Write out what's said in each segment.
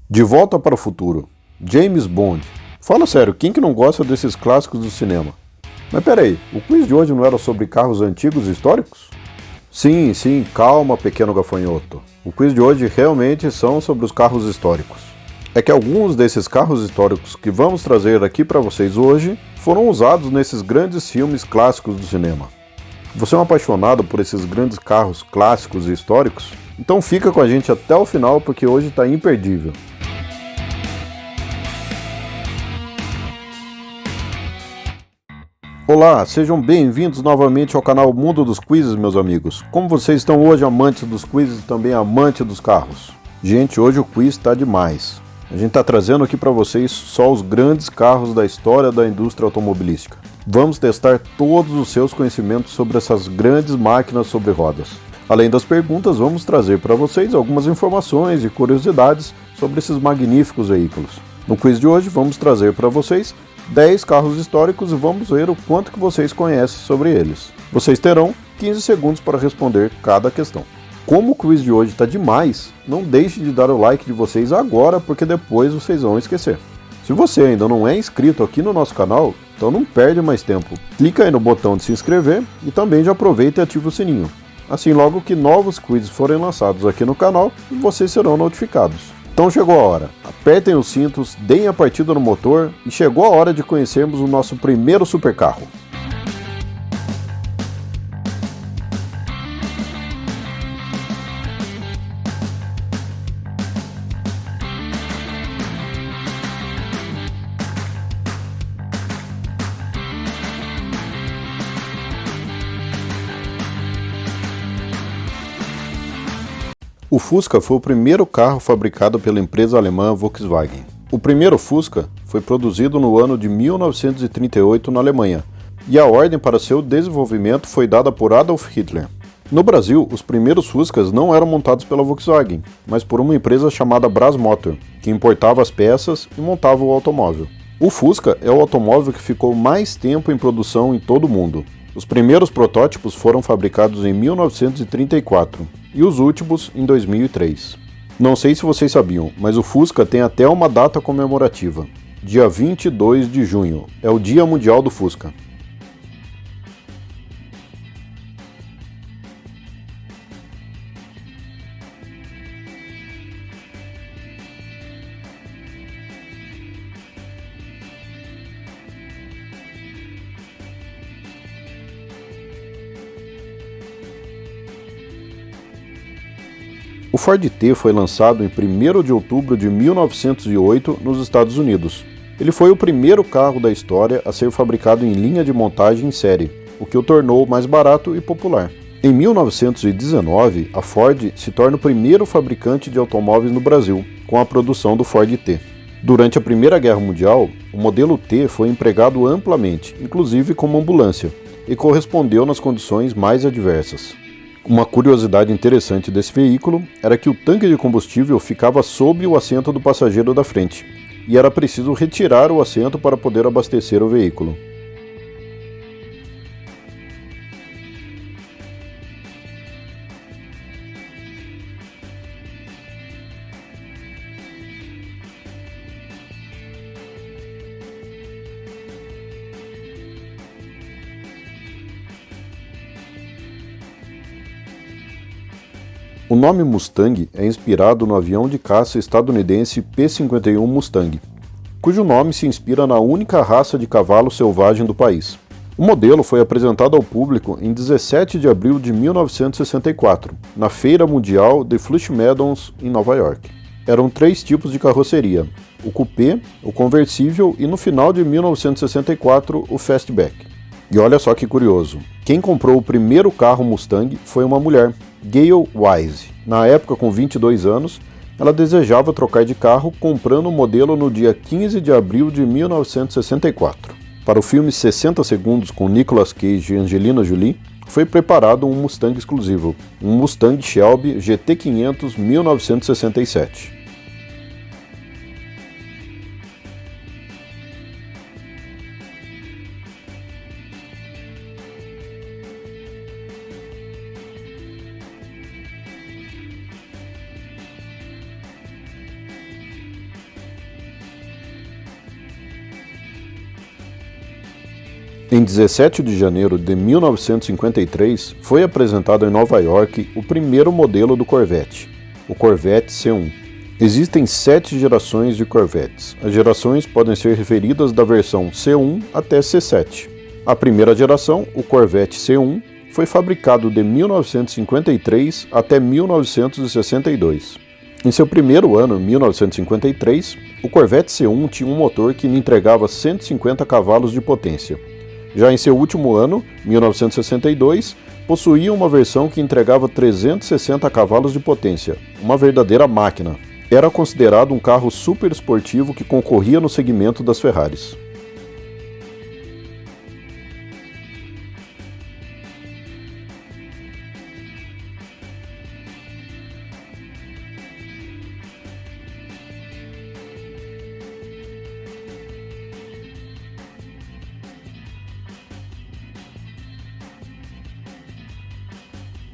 De Volta para o Futuro, James Bond. Fala sério, quem que não gosta desses clássicos do cinema? Mas peraí, o quiz de hoje não era sobre carros antigos e históricos? Sim, calma, pequeno gafanhoto. O quiz de hoje realmente são sobre os carros históricos. É que alguns desses carros históricos que vamos trazer aqui para vocês hoje foram usados nesses grandes filmes clássicos do cinema. Você é um apaixonado por esses grandes carros clássicos e históricos? Então fica com a gente até o final porque hoje está imperdível. Olá, sejam bem-vindos novamente ao canal Mundo dos Quizzes, meus amigos. Como vocês estão hoje, amantes dos quizzes e também amantes dos carros? Gente, hoje o quiz está demais. A gente está trazendo aqui para vocês só os grandes carros da história da indústria automobilística. Vamos testar todos os seus conhecimentos sobre essas grandes máquinas sobre rodas. Além das perguntas, vamos trazer para vocês algumas informações e curiosidades sobre esses magníficos veículos. No quiz de hoje, vamos trazer para vocês 10 carros históricos e vamos ver o quanto que vocês conhecem sobre eles. Vocês terão 15 segundos para responder cada questão. Como o quiz de hoje está demais, não deixe de dar o like de vocês agora, porque depois vocês vão esquecer. Se você ainda não é inscrito aqui no nosso canal, então não perde mais tempo. Clica aí no botão de se inscrever e também já aproveita e ativa o sininho. Assim, logo que novos quizzes forem lançados aqui no canal, vocês serão notificados. Então chegou a hora, apertem os cintos, deem a partida no motor e chegou a hora de conhecermos o nosso primeiro supercarro. O Fusca foi o primeiro carro fabricado pela empresa alemã Volkswagen. O primeiro Fusca foi produzido no ano de 1938 na Alemanha, e a ordem para seu desenvolvimento foi dada por Adolf Hitler. No Brasil, os primeiros Fuscas não eram montados pela Volkswagen, mas por uma empresa chamada Brasmotor, que importava as peças e montava o automóvel. O Fusca é o automóvel que ficou mais tempo em produção em todo o mundo. Os primeiros protótipos foram fabricados em 1934 e os últimos em 2003. Não sei se vocês sabiam, mas o Fusca tem até uma data comemorativa. Dia 22 de junho é o Dia Mundial do Fusca. O Ford T foi lançado em 1º de outubro de 1908 nos Estados Unidos. Ele foi o primeiro carro da história a ser fabricado em linha de montagem em série, o que o tornou mais barato e popular. Em 1919, a Ford se torna o primeiro fabricante de automóveis no Brasil, com a produção do Ford T. Durante a Primeira Guerra Mundial, o modelo T foi empregado amplamente, inclusive como ambulância, e correspondeu nas condições mais adversas. Uma curiosidade interessante desse veículo era que o tanque de combustível ficava sob o assento do passageiro da frente, e era preciso retirar o assento para poder abastecer o veículo. O nome Mustang é inspirado no avião de caça estadunidense P-51 Mustang, cujo nome se inspira na única raça de cavalo selvagem do país. O modelo foi apresentado ao público em 17 de abril de 1964, na Feira Mundial de Flushing Meadows, em Nova York. Eram 3 tipos de carroceria: o coupé, o conversível e, no final de 1964, o fastback. E olha só que curioso, quem comprou o primeiro carro Mustang foi uma mulher, Gail Wise. Na época, com 22 anos, ela desejava trocar de carro, comprando o modelo no dia 15 de abril de 1964. Para o filme 60 Segundos com Nicolas Cage e Angelina Jolie, foi preparado um Mustang exclusivo, um Mustang Shelby GT500 1967. Em 17 de janeiro de 1953, foi apresentado em Nova York o primeiro modelo do Corvette, o Corvette C1. Existem 7 gerações de Corvettes. As gerações podem ser referidas da versão C1 até C7. A primeira geração, o Corvette C1, foi fabricado de 1953 até 1962. Em seu primeiro ano, 1953, o Corvette C1 tinha um motor que lhe entregava 150 cavalos de potência. Já em seu último ano, 1962, possuía uma versão que entregava 360 cavalos de potência, uma verdadeira máquina. Era considerado um carro super esportivo que concorria no segmento das Ferraris.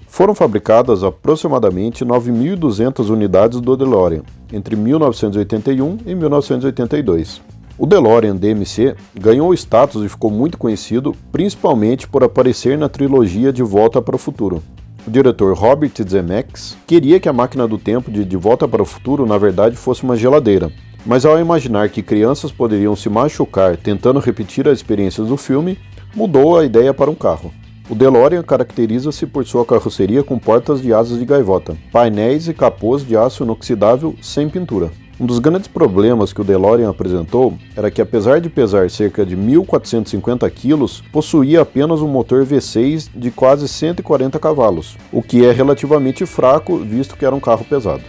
Foram fabricadas aproximadamente 9.200 unidades do DeLorean, entre 1981 e 1982. O DeLorean DMC ganhou status e ficou muito conhecido principalmente por aparecer na trilogia De Volta para o Futuro. O diretor Robert Zemeckis queria que a máquina do tempo de Volta para o Futuro na verdade fosse uma geladeira, mas ao imaginar que crianças poderiam se machucar tentando repetir as experiências do filme, mudou a ideia para um carro. O DeLorean caracteriza-se por sua carroceria com portas de asas de gaivota, painéis e capôs de aço inoxidável sem pintura. Um dos grandes problemas que o DeLorean apresentou era que, apesar de pesar cerca de 1.450 kg, possuía apenas um motor V6 de quase 140 cavalos, o que é relativamente fraco, visto que era um carro pesado.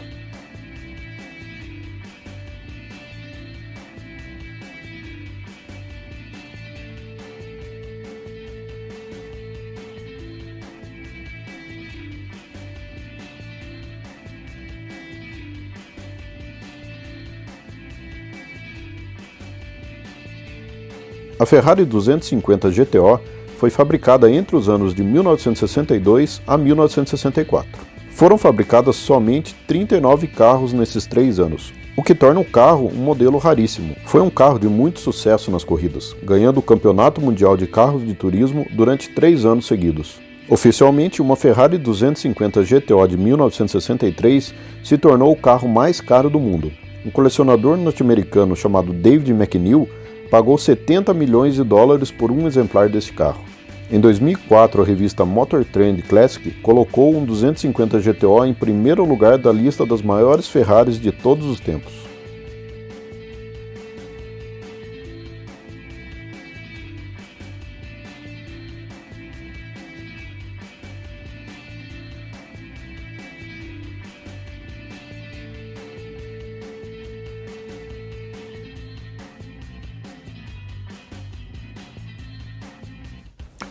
A Ferrari 250 GTO foi fabricada entre os anos de 1962 a 1964. Foram fabricadas somente 39 carros nesses 3 anos, o que torna o carro um modelo raríssimo. Foi um carro de muito sucesso nas corridas, ganhando o Campeonato Mundial de Carros de Turismo durante 3 anos seguidos. Oficialmente, uma Ferrari 250 GTO de 1963 se tornou o carro mais caro do mundo. Um colecionador norte-americano chamado David McNeil pagou 70 milhões de dólares por um exemplar desse carro. Em 2004, a revista Motor Trend Classic colocou um 250 GTO em primeiro lugar da lista das maiores Ferraris de todos os tempos.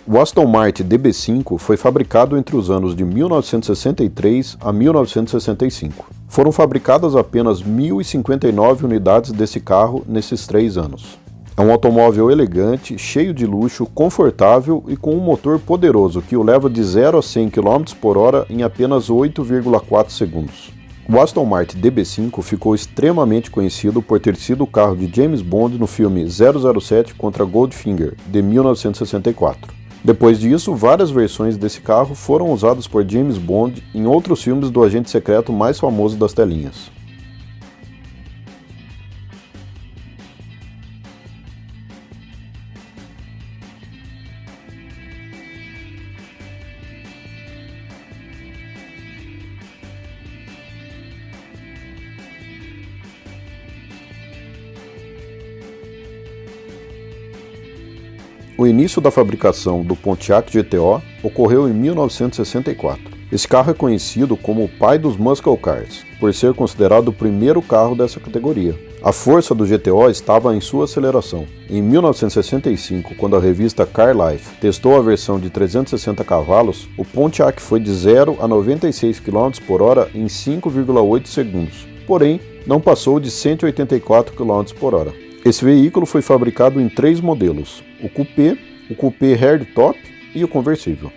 O Aston Martin DB5 foi fabricado entre os anos de 1963 a 1965. Foram fabricadas apenas 1.059 unidades desse carro nesses 3 anos. É um automóvel elegante, cheio de luxo, confortável e com um motor poderoso que o leva de 0 a 100 km/h em apenas 8,4 segundos. O Aston Martin DB5 ficou extremamente conhecido por ter sido o carro de James Bond no filme 007 contra Goldfinger, de 1964. Depois disso, várias versões desse carro foram usadas por James Bond em outros filmes do agente secreto mais famoso das telinhas. O início da fabricação do Pontiac GTO ocorreu em 1964. Esse carro é conhecido como o pai dos muscle cars, por ser considerado o primeiro carro dessa categoria. A força do GTO estava em sua aceleração. Em 1965, quando a revista Car Life testou a versão de 360 cavalos, o Pontiac foi de 0 a 96 km/h em 5,8 segundos, porém não passou de 184 km/h. Esse veículo foi fabricado em 3 modelos, o Coupé Hardtop e o conversível.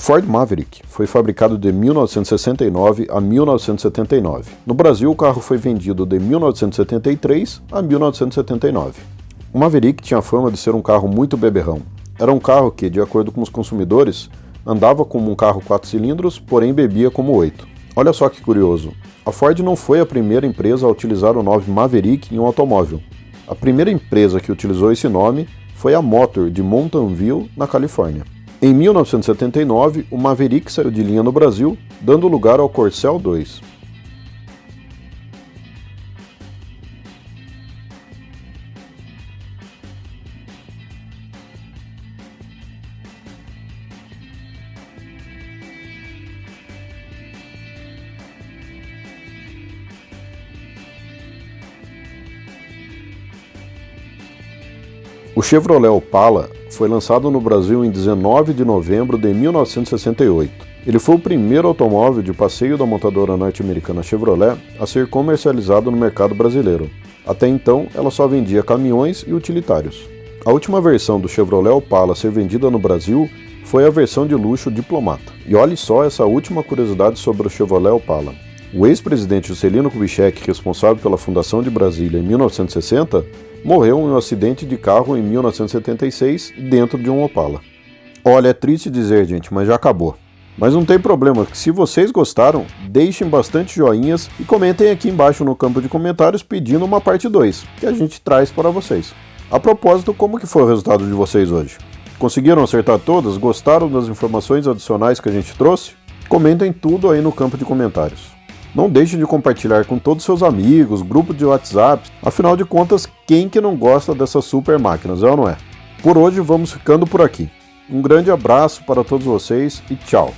Ford Maverick foi fabricado de 1969 a 1979. No Brasil, o carro foi vendido de 1973 a 1979. O Maverick tinha a fama de ser um carro muito beberrão. Era um carro que, de acordo com os consumidores, andava como um carro 4 cilindros, porém bebia como 8. Olha só que curioso, a Ford não foi a primeira empresa a utilizar o nome Maverick em um automóvel. A primeira empresa que utilizou esse nome foi a Motor de Mountain View, na Califórnia. Em 1979, o Maverick saiu de linha no Brasil, dando lugar ao Corcel 2. O Chevrolet Opala foi lançado no Brasil em 19 de novembro de 1968. Ele foi o primeiro automóvel de passeio da montadora norte-americana Chevrolet a ser comercializado no mercado brasileiro. Até então, ela só vendia caminhões e utilitários. A última versão do Chevrolet Opala a ser vendida no Brasil foi a versão de luxo Diplomata. E olhe só essa última curiosidade sobre o Chevrolet Opala. O ex-presidente Juscelino Kubitschek, responsável pela fundação de Brasília em 1960, morreu em um acidente de carro em 1976 dentro de um Opala. Olha, é triste dizer, gente, mas já acabou. Mas não tem problema, que se vocês gostaram, deixem bastante joinhas e comentem aqui embaixo no campo de comentários pedindo uma parte 2, que a gente traz para vocês. A propósito, como que foi o resultado de vocês hoje? Conseguiram acertar todas? Gostaram das informações adicionais que a gente trouxe? Comentem tudo aí no campo de comentários. Não deixe de compartilhar com todos os seus amigos, grupo de WhatsApp, afinal de contas, quem que não gosta dessas super máquinas, é ou não é? Por hoje vamos ficando por aqui. Um grande abraço para todos vocês e tchau!